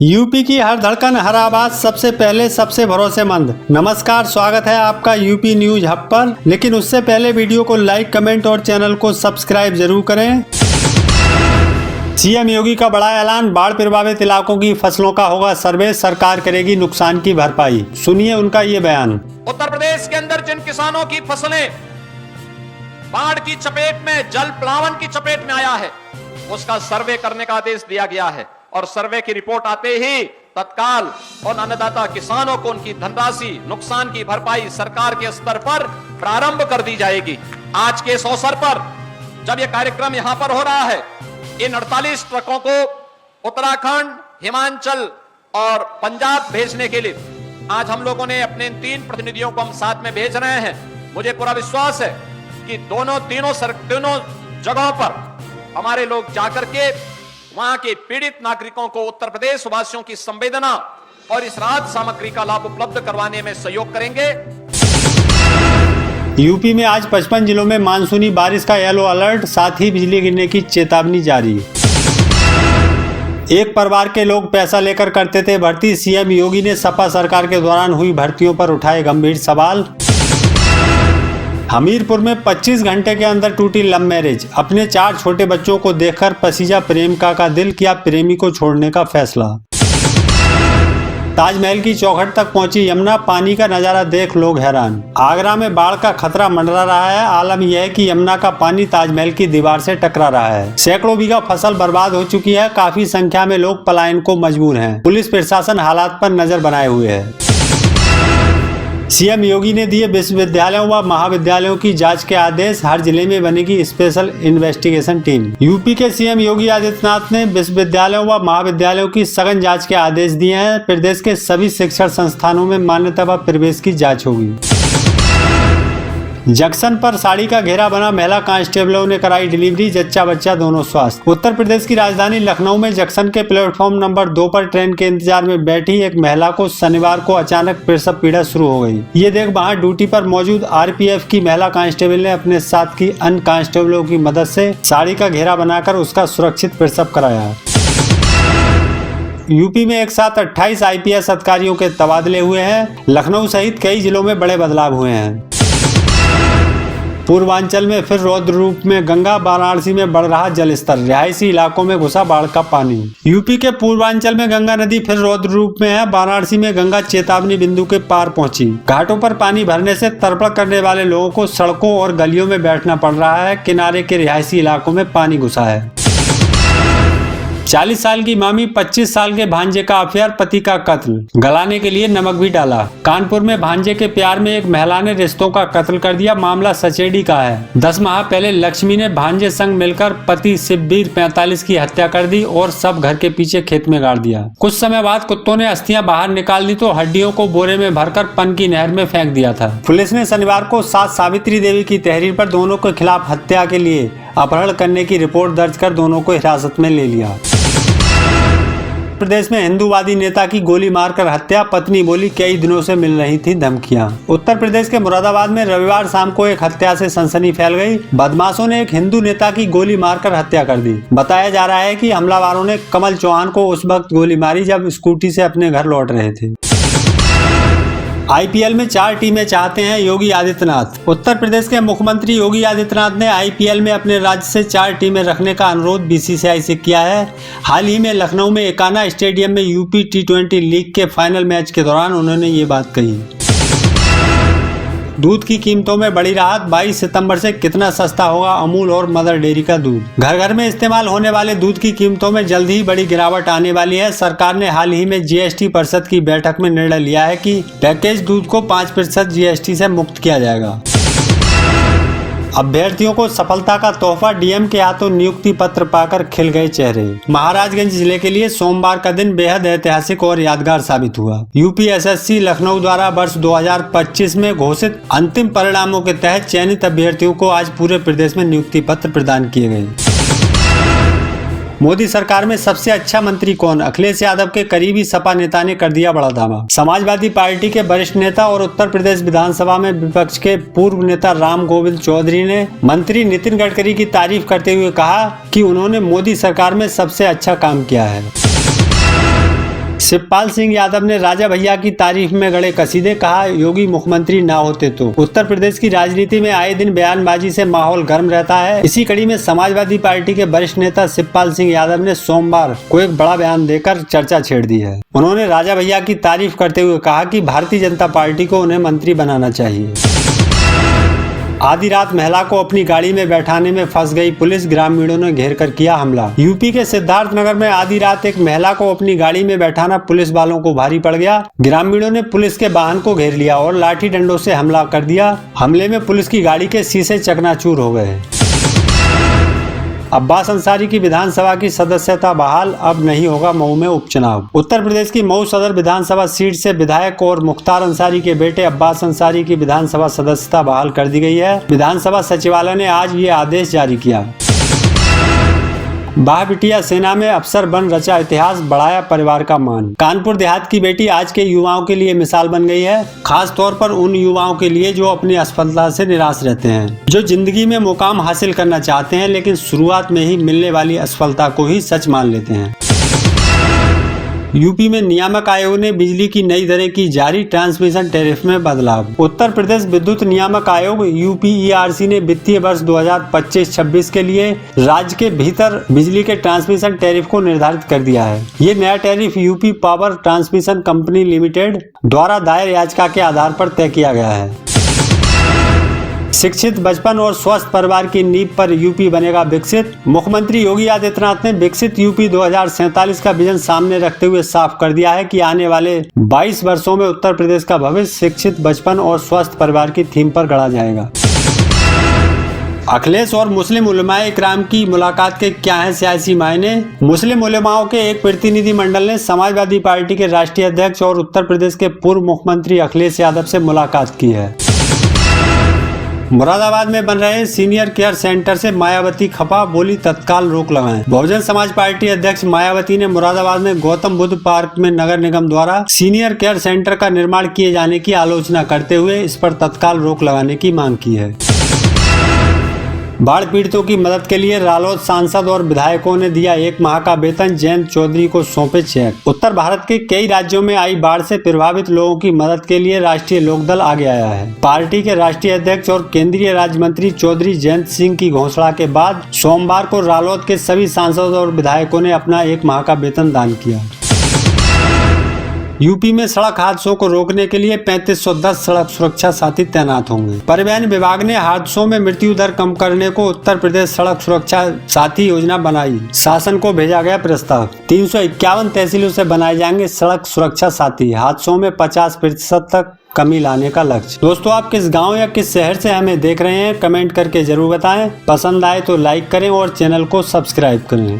UP की हर धड़कन हर आवाज सबसे पहले सबसे भरोसेमंद। नमस्कार, स्वागत है आपका यूपी न्यूज हब पर। लेकिन उससे पहले वीडियो को लाइक, कमेंट और चैनल को सब्सक्राइब जरूर करें। सीएम योगी का बड़ा ऐलान, बाढ़ प्रभावित इलाकों की फसलों का होगा सर्वे, सरकार करेगी नुकसान की भरपाई। सुनिए उनका ये बयान। उत्तर प्रदेश के अंदर जिन किसानों की फसलें बाढ़ की चपेट में, जल प्लावन की चपेट में आया है, उसका सर्वे करने का आदेश दिया गया है और सर्वे की रिपोर्ट आते ही तत्काल उन अन्नदाता किसानों को उनकी धनराशि, नुकसान की भरपाई सरकार के स्तर पर प्रारंभ कर दी जाएगी। आज के इस अवसर पर जब यह कार्यक्रम यहां पर हो रहा है, इन 48 ट्रकों को उत्तराखंड, हिमाचल और पंजाब भेजने के लिए आज हम लोगों ने अपने 3 प्रतिनिधियों को हम साथ में भेज रहे हैं। मुझे पूरा विश्वास है कि तीनों जगहों पर हमारे लोग जाकर के वहां के पीड़ित नागरिकों को उत्तर प्रदेश वासियों की संवेदना और इस राहत सामग्री का लाभ उपलब्ध करवाने में सहयोग करेंगे। यूपी में आज 55 जिलों में मानसूनी बारिश का येलो अलर्ट, साथ ही बिजली गिरने की चेतावनी जारी। एक परिवार के लोग पैसा लेकर करते थे भर्ती, सीएम योगी ने सपा सरकार के दौरान हुई भर्तियों पर उठाए गंभीर सवाल। हमीरपुर में 25 घंटे के अंदर टूटी लव मैरिज, अपने 4 छोटे बच्चों को देखकर पसीजा प्रेमिका का दिल, किया प्रेमी को छोड़ने का फैसला। ताजमहल की चौखट तक पहुंची यमुना, पानी का नजारा देख लोग हैरान। आगरा में बाढ़ का खतरा मंडरा रहा है, आलम यह है कि यमुना का पानी ताजमहल की दीवार से टकरा रहा है। सैकड़ों बीघा फसल बर्बाद हो चुकी है, काफी संख्या में लोग पलायन को मजबूर हैं। पुलिस प्रशासन हालात पर नजर बनाए हुए है। सीएम योगी ने दिए विश्वविद्यालयों व महाविद्यालयों की जांच के आदेश, हर जिले में बनेगी स्पेशल इन्वेस्टिगेशन टीम। यूपी के सीएम योगी आदित्यनाथ ने विश्वविद्यालयों व महाविद्यालयों की सघन जांच के आदेश दिए हैं। प्रदेश के सभी शिक्षण संस्थानों में मान्यता व प्रवेश की जांच होगी। जंक्शन पर साड़ी का घेरा बना, महिला कांस्टेबलों ने कराई डिलीवरी, जच्चा बच्चा दोनों स्वस्थ। उत्तर प्रदेश की राजधानी लखनऊ में जंक्शन के प्लेटफॉर्म नंबर 2 पर ट्रेन के इंतजार में बैठी एक महिला को शनिवार को अचानक प्रसव पीड़ा शुरू हो गई। ये देख वहां ड्यूटी पर मौजूद आरपीएफ की महिला कांस्टेबल ने अपने साथ की अन्य कांस्टेबलों की मदद से साड़ी का घेरा बनाकर उसका सुरक्षित प्रसव कराया। यूपी में एक साथ 28 आईपीएस अधिकारियों के तबादले हुए हैं। लखनऊ सहित कई जिलों में बड़े बदलाव हुए हैं। पूर्वांचल में फिर रौद्र रूप में गंगा, वाराणसी में बढ़ रहा जलस्तर, रिहायशी इलाकों में घुसा बाढ़ का पानी। यूपी के पूर्वांचल में गंगा नदी फिर रौद्र रूप में है। वाराणसी में गंगा चेतावनी बिंदु के पार पहुंची। घाटों पर पानी भरने से तड़पड़ करने वाले लोगों को सड़कों और गलियों में बैठना पड़ रहा है। किनारे के रिहायशी इलाकों में पानी घुसा है। 40 साल की मामी, 25 साल के भांजे का अफेयर, पति का कत्ल, गलाने के लिए नमक भी डाला। कानपुर में भांजे के प्यार में एक महिला ने रिश्तों का कत्ल कर दिया, मामला सचेड़ी का है। 10 माह पहले लक्ष्मी ने भांजे संग मिलकर पति शिवबीर 45 की हत्या कर दी और सब घर के पीछे खेत में गाड़ दिया। कुछ समय बाद कुत्तों ने अस्थियां बाहर निकाल दी तो हड्डियों को बोरे में भरकर पन की नहर में फेंक दिया था। पुलिस ने शनिवार को 7 सावित्री देवी की तहरीर पर दोनों के खिलाफ हत्या के लिए अपहरण करने की रिपोर्ट दर्ज कर दोनों को हिरासत में ले लिया। प्रदेश में हिंदूवादी नेता की गोली मारकर हत्या, पत्नी बोली कई दिनों से मिल रही थी धमकियां। उत्तर प्रदेश के मुरादाबाद में रविवार शाम को एक हत्या से सनसनी फैल गई। बदमाशों ने एक हिंदू नेता की गोली मारकर हत्या कर दी। बताया जा रहा है कि हमलावरों ने कमल चौहान को उस वक्त गोली मारी जब स्कूटी से अपने घर लौट रहे थे। आईपीएल में 4 टीमें चाहते हैं योगी आदित्यनाथ। उत्तर प्रदेश के मुख्यमंत्री योगी आदित्यनाथ ने आईपीएल में अपने राज्य से 4 टीमें रखने का अनुरोध बीसीसीआई से किया है। हाल ही में लखनऊ में एकाना स्टेडियम में यूपी T20 लीग के फाइनल मैच के दौरान उन्होंने ये बात कही। दूध की कीमतों में बड़ी राहत, 22 सितंबर से कितना सस्ता होगा अमूल और मदर डेयरी का दूध। घर घर में इस्तेमाल होने वाले दूध की कीमतों में जल्द ही बड़ी गिरावट आने वाली है। सरकार ने हाल ही में जीएसटी परिषद की बैठक में निर्णय लिया है कि पैकेज दूध को 5% जीएसटी से मुक्त किया जाएगा। अभ्यर्थियों को सफलता का तोहफा, डीएम के हाथों नियुक्ति पत्र पाकर खिल गए चेहरे। महाराजगंज जिले के लिए सोमवार का दिन बेहद ऐतिहासिक और यादगार साबित हुआ। यूपीएसएससी लखनऊ द्वारा वर्ष 2025 में घोषित अंतिम परिणामों के तहत चयनित अभ्यर्थियों को आज पूरे प्रदेश में नियुक्ति पत्र प्रदान किए गए। मोदी सरकार में सबसे अच्छा मंत्री कौन, अखिलेश यादव के करीबी सपा नेता ने कर दिया बड़ा दावा। समाजवादी पार्टी के वरिष्ठ नेता और उत्तर प्रदेश विधानसभा में विपक्ष के पूर्व नेता राम गोविंद चौधरी ने मंत्री नितिन गडकरी की तारीफ करते हुए कहा कि उन्होंने मोदी सरकार में सबसे अच्छा काम किया है। शिवपाल सिंह यादव ने राजा भैया की तारीफ में गढ़े कसीदे, कहा योगी मुख्यमंत्री ना होते तो। उत्तर प्रदेश की राजनीति में आए दिन बयानबाजी से माहौल गर्म रहता है। इसी कड़ी में समाजवादी पार्टी के वरिष्ठ नेता शिवपाल सिंह यादव ने सोमवार को एक बड़ा बयान देकर चर्चा छेड़ दी है। उन्होंने राजा भैया की तारीफ करते हुए कहा कि भारतीय जनता पार्टी को उन्हें मंत्री बनाना चाहिए। आधी रात महिला को अपनी गाड़ी में बैठाने में फंस गई पुलिस, ग्रामीणों ने घेर कर किया हमला। यूपी के सिद्धार्थनगर में आधी रात एक महिला को अपनी गाड़ी में बैठाना पुलिस वालों को भारी पड़ गया। ग्रामीणों ने पुलिस के वाहन को घेर लिया और लाठी डंडों से हमला कर दिया। हमले में पुलिस की गाड़ी के शीशे चकनाचूर हो गए। अब्बास अंसारी की विधानसभा की सदस्यता बहाल, अब नहीं होगा मऊ में उपचुनाव। उत्तर प्रदेश की मऊ सदर विधानसभा सीट से विधायक और मुख्तार अंसारी के बेटे अब्बास अंसारी की विधानसभा सदस्यता बहाल कर दी गई है। विधानसभा सचिवालय ने आज ये आदेश जारी किया। बाह बिटिया सेना में अफसर बन रचा इतिहास, बढ़ाया परिवार का मान। कानपुर देहात की बेटी आज के युवाओं के लिए मिसाल बन गई है, खास तौर पर उन युवाओं के लिए जो अपनी असफलता से निराश रहते हैं, जो जिंदगी में मुकाम हासिल करना चाहते हैं लेकिन शुरुआत में ही मिलने वाली असफलता को ही सच मान लेते हैं। यूपी में नियामक आयोग ने बिजली की नई दरें की जारी, ट्रांसमिशन टैरिफ में बदलाव। उत्तर प्रदेश विद्युत नियामक आयोग यूपीईआरसी ने वित्तीय वर्ष 2025-26 के लिए राज्य के भीतर बिजली के ट्रांसमिशन टैरिफ को निर्धारित कर दिया है। ये नया tariff UP power transmission company limited द्वारा दायर याचिका के आधार पर तय किया गया है। शिक्षित बचपन और स्वस्थ परिवार की नींव पर यूपी बनेगा विकसित। मुख्यमंत्री योगी आदित्यनाथ ने विकसित यूपी 2047 का विजन सामने रखते हुए साफ कर दिया है कि आने वाले 22 वर्षों में उत्तर प्रदेश का भविष्य शिक्षित बचपन और स्वस्थ परिवार की थीम पर गढ़ा जाएगा। अखिलेश और मुस्लिम उलमाए इकराम की मुलाकात के क्या हैं सियासी मायने। मुस्लिम उलमाओं के एक प्रतिनिधि मंडल ने समाजवादी पार्टी के राष्ट्रीय अध्यक्ष और उत्तर प्रदेश के पूर्व मुख्यमंत्री अखिलेश यादव से मुलाकात की है। मुरादाबाद में बन रहे सीनियर केयर सेंटर से मायावती खफा, बोली तत्काल रोक लगाएं। बहुजन समाज पार्टी अध्यक्ष मायावती ने मुरादाबाद में गौतम बुद्ध पार्क में नगर निगम द्वारा सीनियर केयर सेंटर का निर्माण किए जाने की आलोचना करते हुए इस पर तत्काल रोक लगाने की मांग की है। बाढ़ पीड़ितों की मदद के लिए रालोद सांसद और विधायकों ने दिया 1 माह का वेतन, जयंत चौधरी को सौंपे चेक। उत्तर भारत के कई राज्यों में आई बाढ़ से प्रभावित लोगों की मदद के लिए राष्ट्रीय लोकदल आगे आया है। पार्टी के राष्ट्रीय अध्यक्ष और केंद्रीय राज्य मंत्री चौधरी जयंत सिंह की घोषणा के बाद सोमवार को रालोद के सभी सांसदों और विधायकों ने अपना 1 माह का वेतन दान किया। यूपी में सड़क हादसों को रोकने के लिए 3510 सड़क सुरक्षा साथी तैनात होंगे। परिवहन विभाग ने हादसों में मृत्यु दर कम करने को उत्तर प्रदेश सड़क सुरक्षा साथी योजना बनाई, शासन को भेजा गया प्रस्ताव। 351 तहसीलों से बनाए जाएंगे सड़क सुरक्षा साथी, हादसों में 50% तक कमी लाने का लक्ष्य। दोस्तों, आप किस गांव या किस शहर से हमें देख रहे हैं, कमेंट करके जरूर बताएं। पसंद आए तो लाइक करें और चैनल को सब्सक्राइब करें।